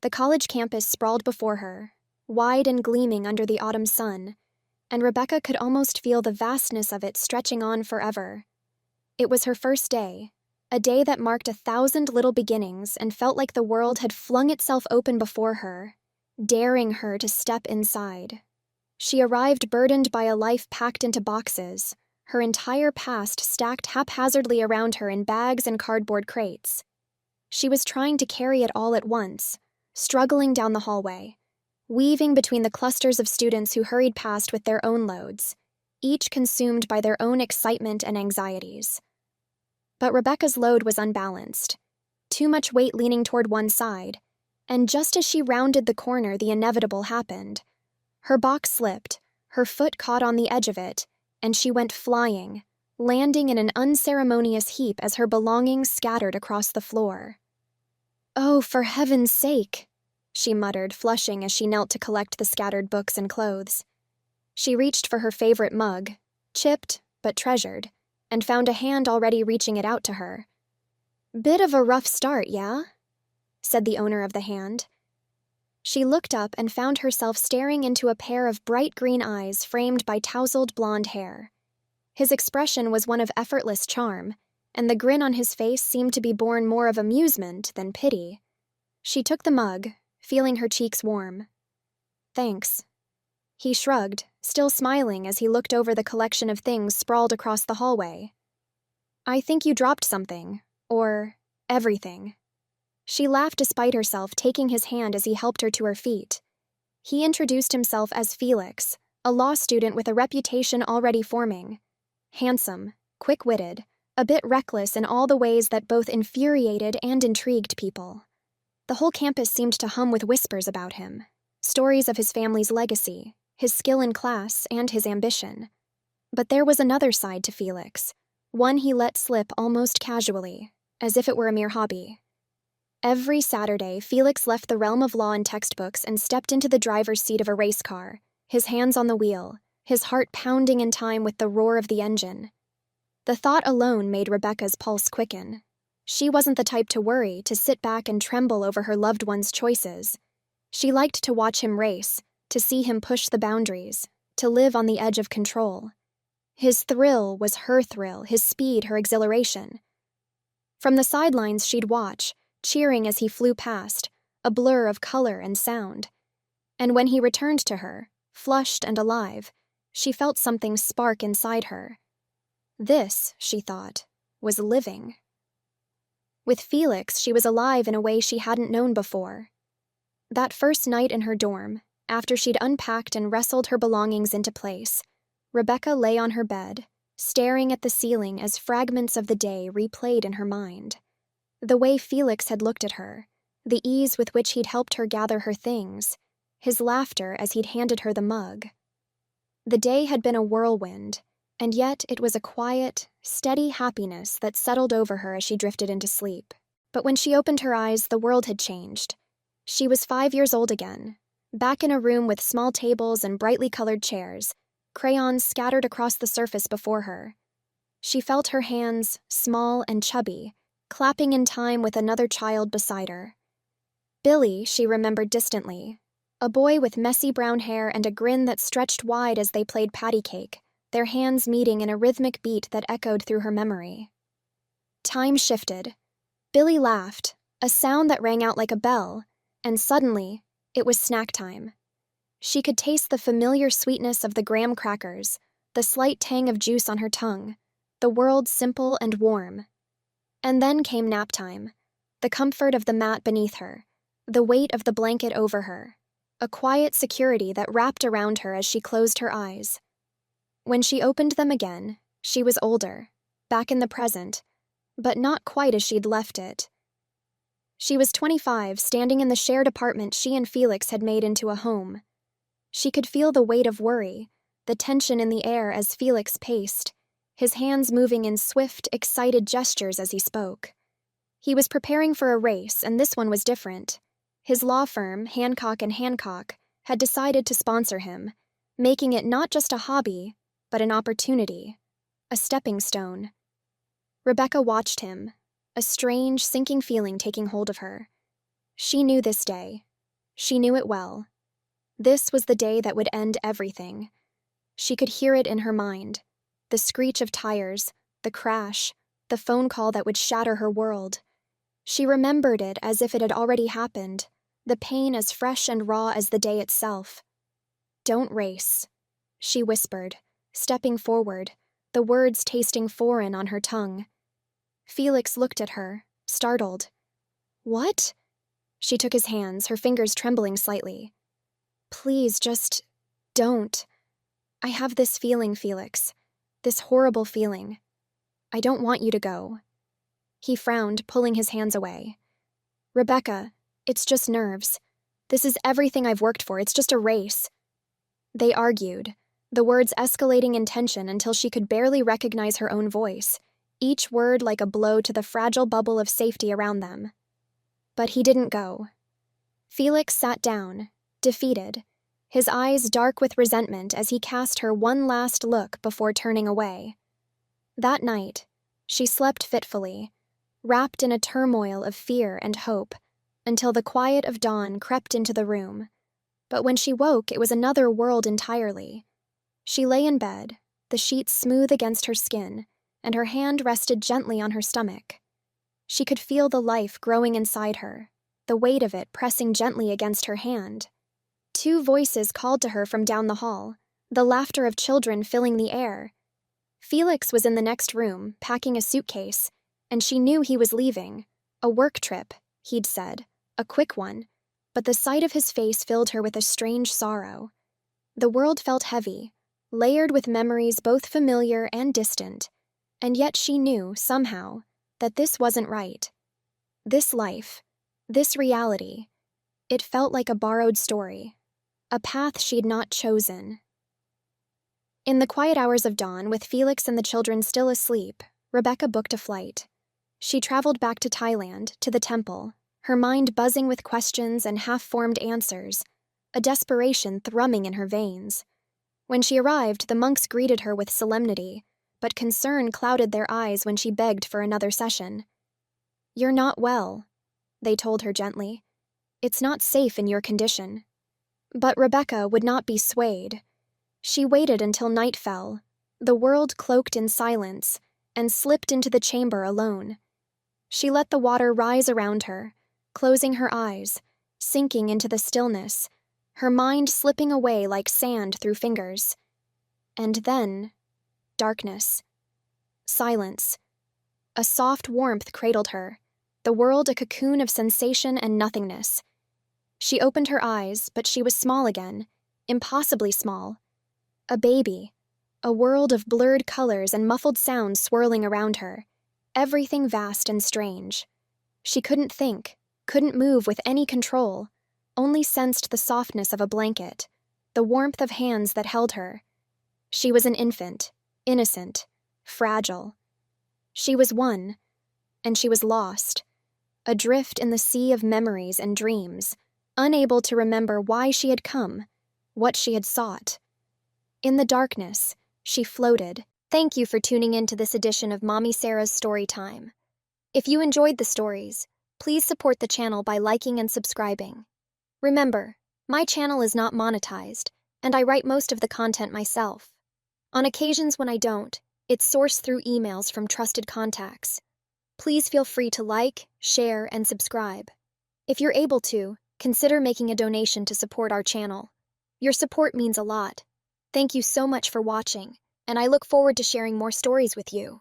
The college campus sprawled before her, wide and gleaming under the autumn sun, and Rebecca could almost feel the vastness of it stretching on forever. It was her first day, a day that marked 1,000 little beginnings and felt like the world had flung itself open before her, daring her to step inside. She arrived burdened by a life packed into boxes, her entire past stacked haphazardly around her in bags and cardboard crates. She was trying to carry it all at once, struggling down the hallway, weaving between the clusters of students who hurried past with their own loads, each consumed by their own excitement and anxieties. But Rebecca's load was unbalanced, too much weight leaning toward one side, and just as she rounded the corner, the inevitable happened. Her box slipped, her foot caught on the edge of it, and she went flying, landing in an unceremonious heap as her belongings scattered across the floor. "Oh, for heaven's sake," she muttered, flushing as she knelt to collect the scattered books and clothes. She reached for her favorite mug, chipped but treasured, and found a hand already reaching it out to her. "Bit of a rough start, yeah?" said the owner of the hand. She looked up and found herself staring into a pair of bright green eyes framed by tousled blonde hair. His expression was one of effortless charm, and the grin on his face seemed to be born more of amusement than pity. She took the mug, feeling her cheeks warm. "Thanks." He shrugged, still smiling as he looked over the collection of things sprawled across the hallway. "I think you dropped something, or everything." She laughed despite herself, taking his hand as he helped her to her feet. He introduced himself as Felix, a law student with a reputation already forming. Handsome, quick-witted, a bit reckless in all the ways that both infuriated and intrigued people. The whole campus seemed to hum with whispers about him, stories of his family's legacy, his skill in class, and his ambition. But there was another side to Felix, one he let slip almost casually, as if it were a mere hobby. Every Saturday, Felix left the realm of law and textbooks and stepped into the driver's seat of a race car, his hands on the wheel, his heart pounding in time with the roar of the engine. The thought alone made Rebecca's pulse quicken. She wasn't the type to worry, to sit back and tremble over her loved one's choices. She liked to watch him race, to see him push the boundaries, to live on the edge of control. His thrill was her thrill, his speed her exhilaration. From the sidelines she'd watch, cheering as he flew past, a blur of color and sound. And when he returned to her, flushed and alive, she felt something spark inside her. This, she thought, was living. With Felix, she was alive in a way she hadn't known before. That first night in her dorm, after she'd unpacked and wrestled her belongings into place, Rebecca lay on her bed, staring at the ceiling as fragments of the day replayed in her mind. The way Felix had looked at her, the ease with which he'd helped her gather her things, his laughter as he'd handed her the mug. The day had been a whirlwind, and yet it was a quiet, steady happiness that settled over her as she drifted into sleep. But when she opened her eyes, the world had changed. She was 5 years old again, back in a room with small tables and brightly colored chairs, crayons scattered across the surface before her. She felt her hands, small and chubby, clapping in time with another child beside her. Billy, she remembered distantly, a boy with messy brown hair and a grin that stretched wide as they played patty cake, their hands meeting in a rhythmic beat that echoed through her memory. Time shifted. Billy laughed, a sound that rang out like a bell, and suddenly, it was snack time. She could taste the familiar sweetness of the graham crackers, the slight tang of juice on her tongue, the world simple and warm. And then came nap time, the comfort of the mat beneath her, the weight of the blanket over her, a quiet security that wrapped around her as she closed her eyes. When she opened them again, she was older, back in the present, but not quite as she'd left it. She was 25, standing in the shared apartment she and Felix had made into a home. She could feel the weight of worry, the tension in the air as Felix paced, his hands moving in swift, excited gestures as he spoke. He was preparing for a race, and this one was different. His law firm, Hancock & Hancock, had decided to sponsor him, making it not just a hobby, but an opportunity, a stepping stone. Rebecca watched him, a strange, sinking feeling taking hold of her. She knew this day, She knew it well. This was the day that would end everything. She could hear it in her mind. The screech of tires, the crash, the phone call that would shatter her world. She remembered it as if it had already happened, the pain as fresh and raw as the day itself. "Don't race," she whispered, stepping forward, the words tasting foreign on her tongue. Felix looked at her, startled. "What?" She took his hands, her fingers trembling slightly. "Please, just don't. I have this feeling, Felix. This horrible feeling. I don't want you to go." He frowned, pulling his hands away. "Rebecca, it's just nerves. This is everything I've worked for. It's just a race." They argued, the words escalating in tension until she could barely recognize her own voice, each word like a blow to the fragile bubble of safety around them. But he didn't go. Felix sat down, defeated, his eyes dark with resentment as he cast her one last look before turning away. That night, she slept fitfully, wrapped in a turmoil of fear and hope, until the quiet of dawn crept into the room. But when she woke, it was another world entirely. She lay in bed, the sheets smooth against her skin, and her hand rested gently on her stomach. She could feel the life growing inside her, the weight of it pressing gently against her hand. Two voices called to her from down the hall, the laughter of children filling the air. Felix was in the next room, packing a suitcase, and she knew he was leaving. A work trip, he'd said, a quick one, but the sight of his face filled her with a strange sorrow. The world felt heavy, layered with memories both familiar and distant, and yet she knew, somehow, that this wasn't right. This life, this reality, it felt like a borrowed story, a path she'd not chosen. In the quiet hours of dawn, with Felix and the children still asleep, Rebecca booked a flight. She traveled back to Thailand, to the temple, her mind buzzing with questions and half-formed answers, a desperation thrumming in her veins. When she arrived, the monks greeted her with solemnity, but concern clouded their eyes when she begged for another session. "You're not well," they told her gently. "It's not safe in your condition." But Rebecca would not be swayed. She waited until night fell, the world cloaked in silence, and slipped into the chamber alone. She let the water rise around her, closing her eyes, sinking into the stillness, her mind slipping away like sand through fingers. And then, darkness. Silence. A soft warmth cradled her, the world a cocoon of sensation and nothingness. She opened her eyes, but she was small again, impossibly small. A baby, a world of blurred colors and muffled sounds swirling around her, everything vast and strange. She couldn't think, couldn't move with any control, only sensed the softness of a blanket, the warmth of hands that held her. She was an infant, innocent, fragile. She was one, and she was lost, adrift in the sea of memories and dreams, unable to remember why she had come, what she had sought. In the darkness, she floated. Thank you for tuning in to this edition of Mommy Sarah's Story Time. If you enjoyed the stories, please support the channel by liking and subscribing. Remember, my channel is not monetized, and I write most of the content myself. On occasions when I don't, it's sourced through emails from trusted contacts. Please feel free to like, share, and subscribe. If you're able to, consider making a donation to support our channel. Your support means a lot. Thank you so much for watching, and I look forward to sharing more stories with you.